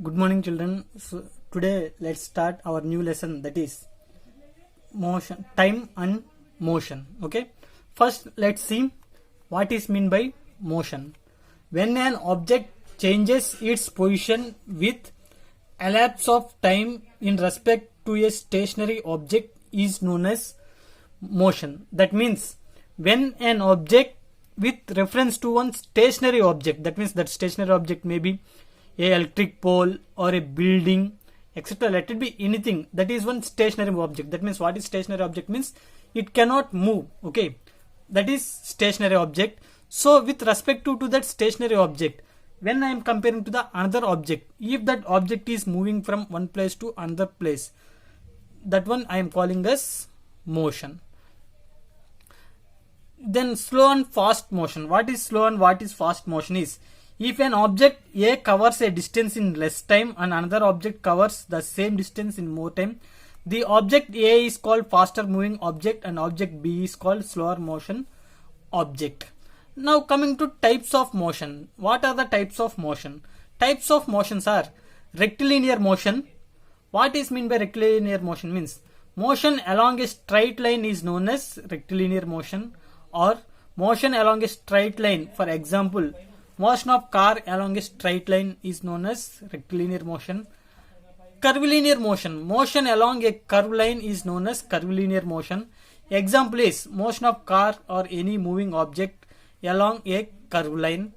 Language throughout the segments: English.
Good morning, children. So today let's start our new lesson, that is motion, time and motion. Okay. First, let's see what is mean by motion. When an object changes its position with a lapse of time in respect to a stationary object is known as motion. That means when an object with reference to one stationary object, that means that stationary object may be a electric pole or a building, etc. Let it be anything that is one stationary object. That means what is stationary object means it cannot move. Okay, that is stationary object. So with respect to that stationary object, when I am comparing to the another object, if that object is moving from one place to another place, that one I am calling as motion. Then slow and fast motion. What is slow and what is fast motion is, if an object A covers a distance in less time and another object covers the same distance in more time, the object A is called faster moving object and object B is called slower motion object. Now coming to types of motion. What are the types of motion? Types of motions are rectilinear motion. What is meant by rectilinear motion means motion along a straight line is known as rectilinear motion, or motion along a straight line. For example, motion of car along a straight line is known as rectilinear motion. Curvilinear motion. Motion along a curved line is known as curvilinear motion. Example is motion of car or any moving object along a curved line.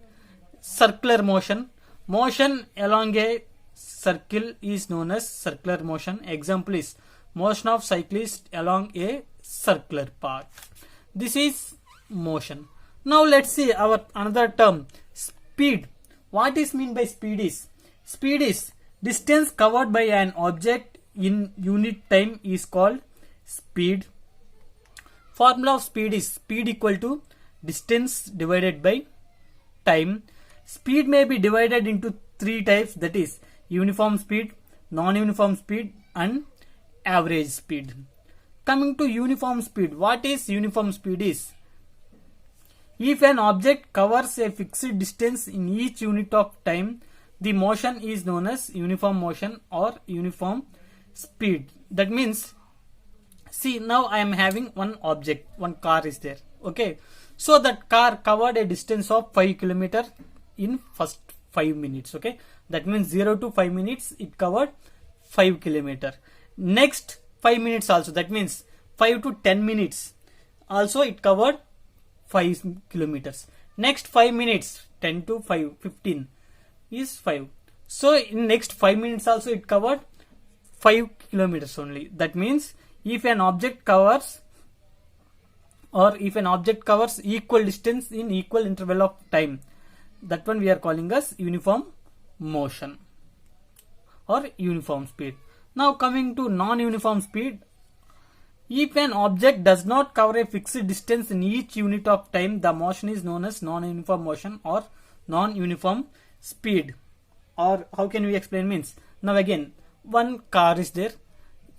Circular motion. Motion along a circle is known as circular motion. Example is motion of cyclist along a circular path. This is motion. Now let's see our another term, speed. What is mean by speed is distance covered by an object in unit time is called speed. Formula of speed is speed equal to distance divided by time. Speed may be divided into three types, that is uniform speed, non-uniform speed and average speed. Coming to uniform speed, what is uniform speed is, if an object covers a fixed distance in each unit of time, the motion is known as uniform motion or uniform speed. That means, see, now I am having one object, one car is there. Okay, so that car covered a distance of 5 km in first 5 minutes. Okay, that means 0 to 5 minutes it covered 5 km. Next 5 minutes also, that means 5 to 10 minutes also it covered 5 kilometers. Next 5 minutes, 10 to 5, 15 is 5. So in next 5 minutes also it covered 5 kilometers only. That means if an object covers equal distance in equal interval of time, that one we are calling as uniform motion or uniform speed. Now coming to non-uniform speed, if an object does not cover a fixed distance in each unit of time, the motion is known as non-uniform motion or non-uniform speed. Or how can we explain means, now again one car is there,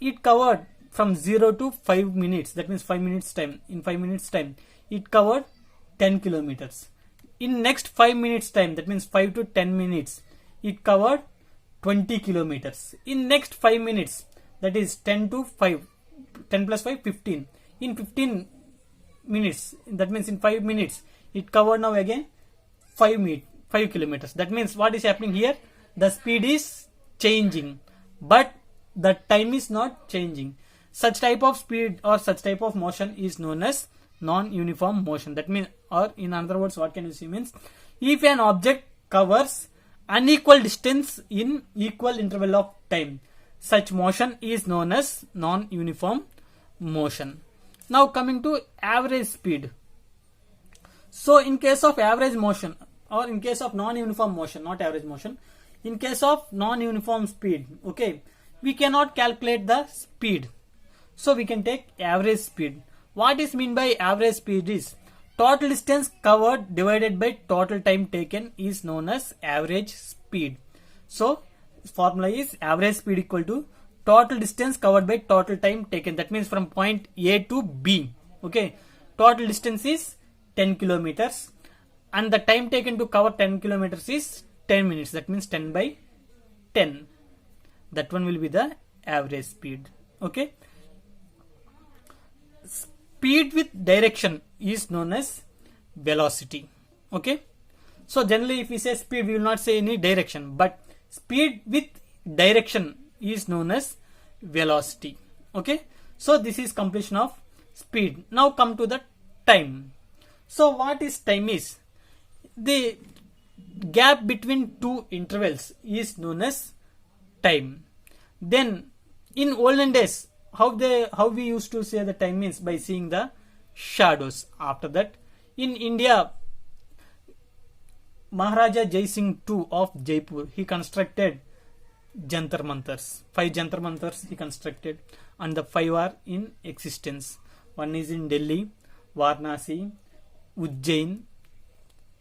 it covered from 0 to 5 minutes, that means 5 minutes time. In 5 minutes time it covered 10 kilometers. In next 5 minutes time, that means 5 to 10 minutes, it covered 20 kilometers. In next 5 minutes, that is 10 to 5, 10 plus 5, 15. In 15 minutes, that means in 5 minutes, it covered now again 5 kilometers. That means what is happening here? The speed is changing, but the time is not changing. Such type of speed or such type of motion is known as non-uniform motion. That means, or in other words, what can you see means, if an object covers unequal distance in equal interval of time, such motion is known as non-uniform motion. Now coming to average speed. So in case of average motion or in case of non-uniform motion, not average motion, in case of non-uniform speed, okay, we cannot calculate the speed. So we can take average speed. What is mean by average speed is total distance covered divided by total time taken is known as average speed. So formula is average speed equal to total distance covered by total time taken. That means from point A to B. Okay, total distance is 10 kilometers and the time taken to cover 10 kilometers is 10 minutes. That means 10 by 10. That one will be the average speed. Okay. Speed with direction is known as velocity. Okay. So generally if we say speed, we will not say any direction, but speed with direction is known as velocity. Okay. So this is completion of speed. Now come to the time. So what is time is? The gap between two intervals is known as time. Then in olden days, how we used to say the time means by seeing the shadows. After that, in India, Maharaja Jai Singh II of Jaipur, he constructed Jantar Mantars. 5 Jantar Mantars he constructed, and the 5 are in existence. One is in Delhi, Varanasi, Ujjain,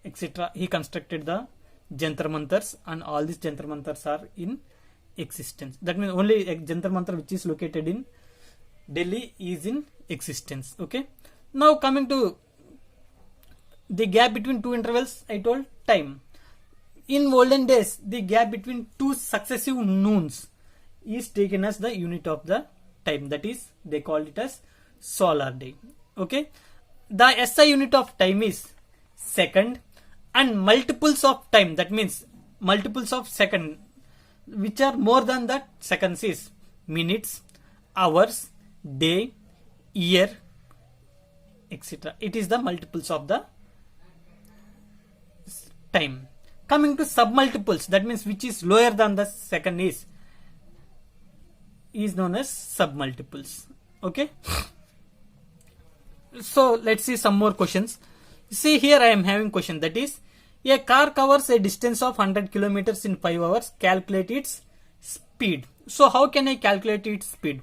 etc. He constructed the Jantar Mantars, and all these Jantar Mantars are in existence. That means only a Jantar Mantar which is located in Delhi is in existence. Okay. Now coming to the gap between two intervals, I told time. In olden days, the gap between two successive noons is taken as the unit of the time. That is, they called it as solar day. Okay. The SI unit of time is second, and multiples of time, that means multiples of second which are more than that seconds is minutes, hours, day, year, etc. It is the multiples of the time. Coming to submultiples, that means which is lower than the second is known as submultiples. Okay. So let's see some more questions. See here I am having question, that is, a car covers a distance of 100 kilometers in 5 hours. Calculate its speed. So how can I calculate its speed?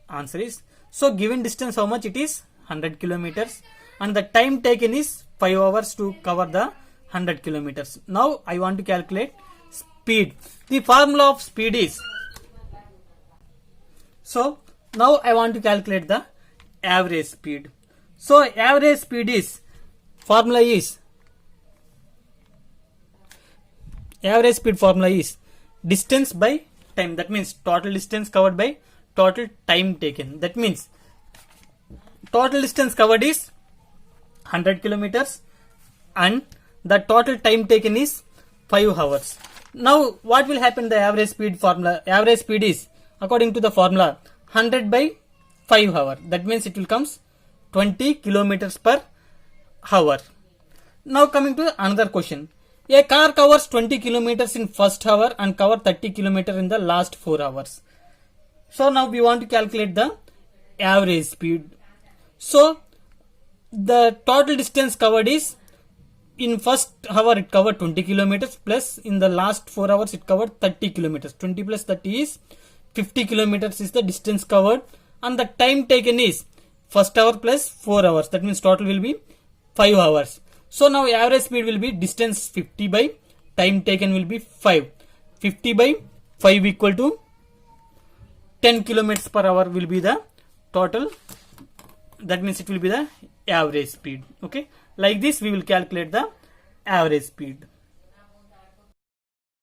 Answer is, so given distance how much it is? 100 kilometers, and the time taken is 5 hours to cover the 100 kilometers. Now I want to calculate speed. The formula of speed is, so now I want to calculate the average speed. So average speed is, formula is, average speed formula is distance by time. That means total distance covered by total time taken. That means total distance covered is 100 kilometers and the total time taken is 5 hours. Now what will happen? The average speed formula, average speed is according to the formula 100 by 5 hour. That means it will comes 20 kilometers per hour. Now coming to another question. A car covers 20 kilometers in first hour and cover 30 kilometers in the last 4 hours. So now we want to calculate the average speed. So the total distance covered is, in first hour it covered 20 kilometers, plus in the last 4 hours it covered 30 kilometers. 20 plus 30 is 50 kilometers is the distance covered, and the time taken is first hour plus 4 hours. That means total will be 5 hours. So now average speed will be distance 50 by time taken will be 5. 50 by 5 equal to 10 kilometers per hour will be the total. That means it will be the average speed. Okay. Like this we will calculate the average speed.